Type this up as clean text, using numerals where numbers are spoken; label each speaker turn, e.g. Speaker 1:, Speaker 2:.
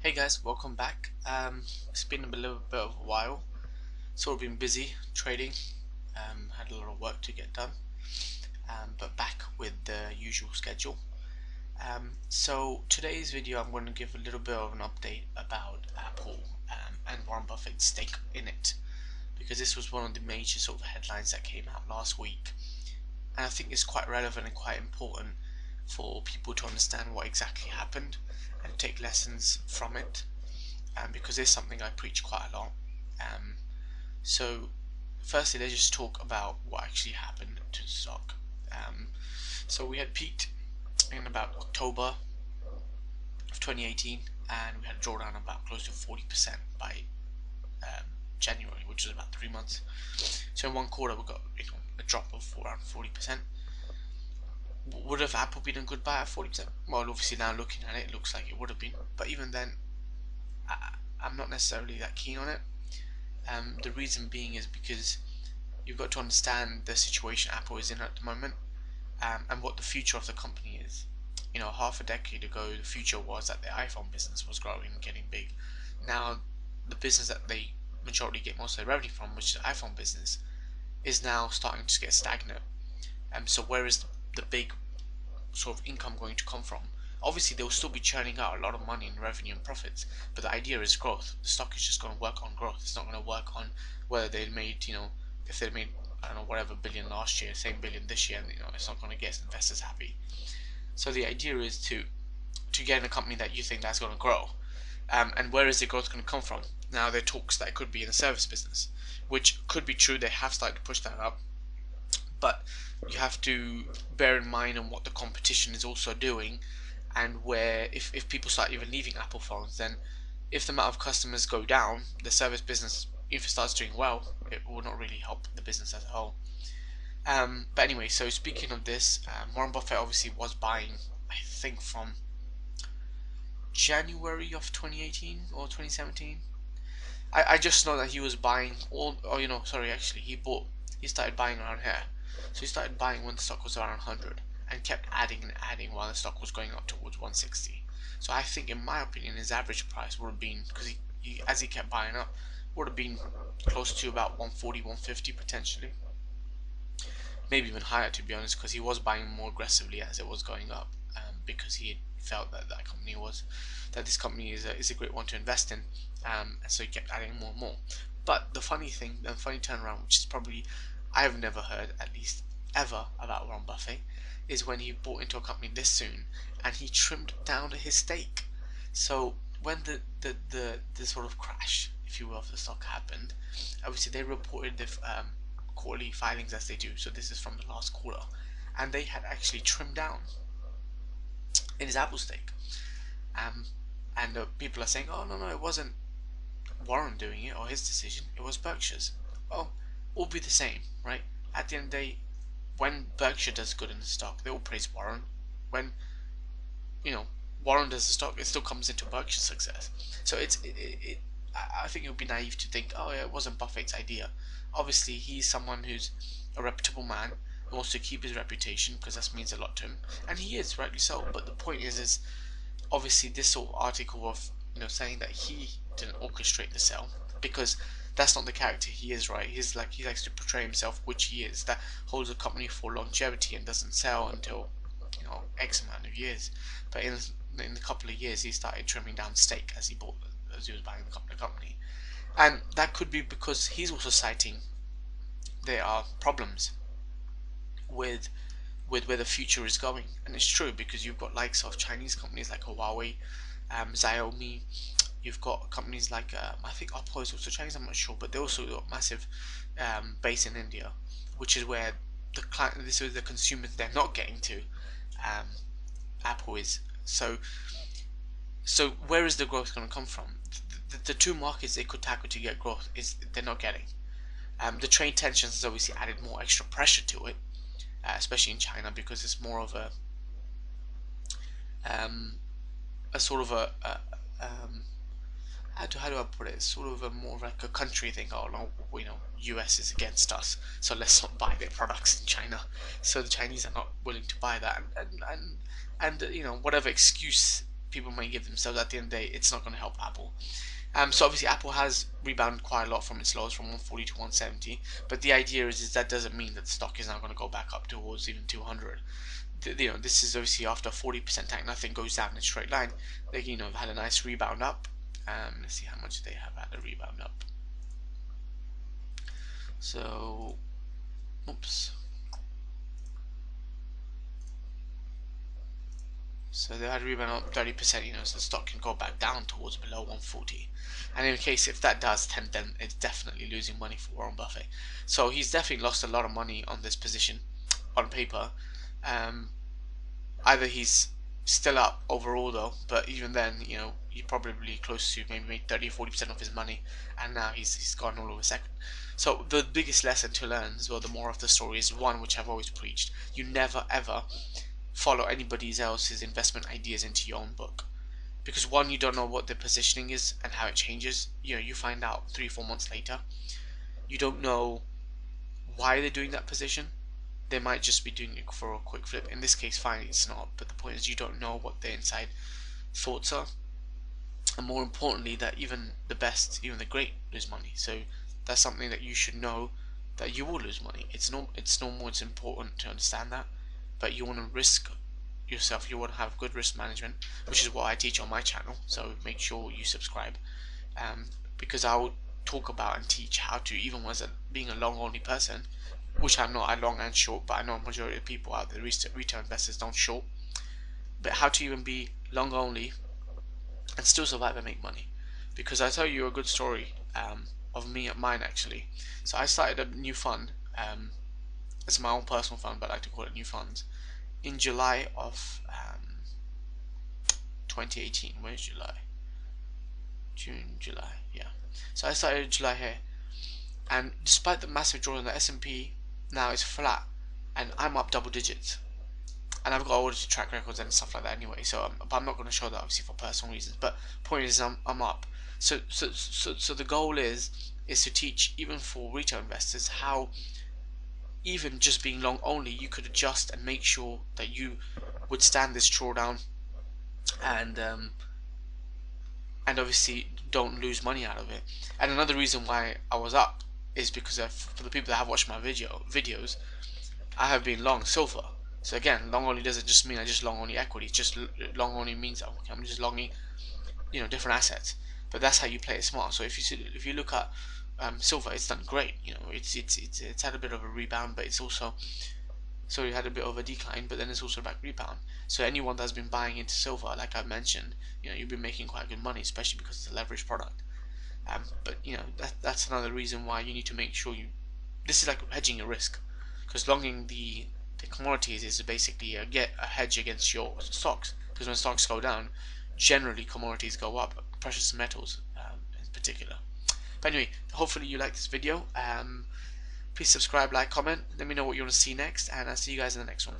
Speaker 1: Hey guys, welcome back. It's been a little bit of a while. Sort of been busy trading. Had a lot of work to get done. But back with the usual schedule. So today's video, I'm going to give a little bit of an update about Apple and Warren Buffett's stake in it, because this was one of the major sort of headlines that came out last week, and I think it's quite relevant and quite important for people to understand what exactly happened and take lessons from it, because it's something I preach quite a lot. Um, so firstly, let's just talk about what actually happened to the stock. So we had peaked in about October of 2018, and we had a drawdown about close to 40% by January, which was about 3 months. So in one quarter, we got a drop of around 40%. Would have Apple been a good buy at 40%? Well, obviously now looking at it, it looks like it would have been, but even then, I'm not necessarily that keen on it. The reason being is because you've got to understand the situation Apple is in at the moment, and what the future of the company is. Half a decade ago, the future was that the iPhone business was growing and getting big. Now, the business that they majority get most of their revenue from, which is the iPhone business, is now starting to get stagnant. So where is the big sort of income going to come from? Obviously, they will still be churning out a lot of money in revenue and profits, but the idea is growth. The stock is just going to work on growth. It's not going to work on whether they made, if they made, I don't know, whatever billion last year, same billion this year, and it's not going to get investors happy. So the idea is to get in a company that you think that's going to grow. And where is the growth going to come from? Now, there are talks that it could be in the service business, which could be true. They have started to push that up, but you have to bear in mind on what the competition is also doing, and where if people start even leaving Apple phones, then if the amount of customers go down, the service business, if it starts doing well, it will not really help the business as a whole. But anyway, so speaking of this, Warren Buffett obviously was buying, I think, from January of 2018 or 2017. I just know that he was buying sorry, actually, he started buying around here. So he started buying when the stock was around 100 and kept adding and adding while the stock was going up towards 160. So I think, in my opinion, his average price would have been, because as he kept buying up, would have been close to about 140, 150 potentially. Maybe even higher, to be honest, because he was buying more aggressively as it was going up, because he felt that this company is a great one to invest in, and so he kept adding more and more. But the funny turnaround, which is probably I've never heard, at least ever, about Warren Buffett, is when he bought into a company this soon and he trimmed down his stake. So when the sort of crash, if you will, of the stock happened, obviously they reported the quarterly filings as they do. So this is from the last quarter, and they had actually trimmed down in his Apple stake. And people are saying, oh no, it wasn't Warren doing it or his decision, it was Berkshire's. Well, all be the same, right? At the end of the day, when Berkshire does good in the stock, they all praise Warren. When Warren does the stock, it still comes into Berkshire's success. So I think it would be naive to think, oh yeah, it wasn't Buffett's idea. Obviously, he's someone who's a reputable man who wants to keep his reputation, because that means a lot to him, and he is, rightly so. But the point is obviously this sort of article of saying that he didn't orchestrate the sell, because that's not the character he is, right? He likes to portray himself, which he is, that holds a company for longevity and doesn't sell until X amount of years. But in a couple of years, he started trimming down stake as he was buying the company, and that could be because he's also citing there are problems with where the future is going. And it's true, because you've got likes of Chinese companies like Huawei, Xiaomi. You've got companies like I think Oppo is also Chinese, I'm not sure, but they also got massive base in India, which is where this is the consumers they're not getting to. Apple is. So where is the growth going to come from? The two markets they could tackle to get growth is they're not getting. The trade tensions has obviously added more extra pressure to it, especially in China, because it's more of a sort of how do I put it? It's sort of a more like a country thing. Oh no, US is against us, so let's not buy their products in China. So the Chinese are not willing to buy that, and whatever excuse people might give themselves, at the end of the day, it's not going to help Apple. So obviously Apple has rebounded quite a lot from its lows, from 140 to 170, but the idea is that doesn't mean that the stock is now going to go back up towards even 200. This is obviously after a 40% tank, nothing goes down in a straight line. They had a nice rebound up. Let's see how much they have had a rebound up. So, oops. So they had a rebound up 30%, so the stock can go back down towards below 140. And in case if that does, then it's definitely losing money for Warren Buffett. So he's definitely lost a lot of money on this position on paper. Either he's still up overall though, but even then, you're probably close to maybe 30-40% of his money, and now he's gone all over a second. So the biggest lesson to learn as well, the more of the story, is one which I've always preached: you never ever follow anybody else's investment ideas into your own book, because one, you don't know what their positioning is and how it changes. You find out 3-4 months later. You don't know why they're doing that position. They might just be doing it for a quick flip. In this case, fine, it's not, but the point is you don't know what their inside thoughts are, and more importantly, that even the best, even the great, lose money. So that's something that you should know, that you will lose money. It's normal, it's important to understand that, but you want to risk yourself, you want to have good risk management, which is what I teach on my channel. So make sure you subscribe, because I will talk about and teach how to, even as being a long only person, which I'm not. I long and short, but I know a majority of people out there, retail investors, don't short, but how to even be long only and still survive and make money. Because I tell you a good story of mine actually. So I started a new fund. It's my own personal fund, but I like to call it new funds, in July of 2018. Where's July? June, July, yeah. So I started in July here, and despite the massive draw on the S&P now is flat, and I'm up double digits, and I've got audited track records and stuff like that anyway. So but I'm not going to show that obviously for personal reasons. But point is, I'm up. So the goal is to teach, even for retail investors, how even just being long only, you could adjust and make sure that you would stand this drawdown, and obviously don't lose money out of it. And another reason why I was up is because for the people that have watched my videos, I have been long silver. So again, long only doesn't just mean I just long only equity. Just long only means I'm just longing, different assets. But that's how you play it smart. So if you look at silver, it's done great. It's had a bit of a rebound, but it's also, so it had a bit of a decline, but then it's also back rebound. So anyone that's been buying into silver, like I mentioned, you've been making quite good money, especially because it's a leveraged product. But that's another reason why you need to make sure this is like hedging your risk, because longing the commodities is basically get a hedge against your stocks, because when stocks go down, generally commodities go up, precious metals in particular. But anyway, hopefully you like this video. Please subscribe, like, comment, let me know what you want to see next, and I'll see you guys in the next one.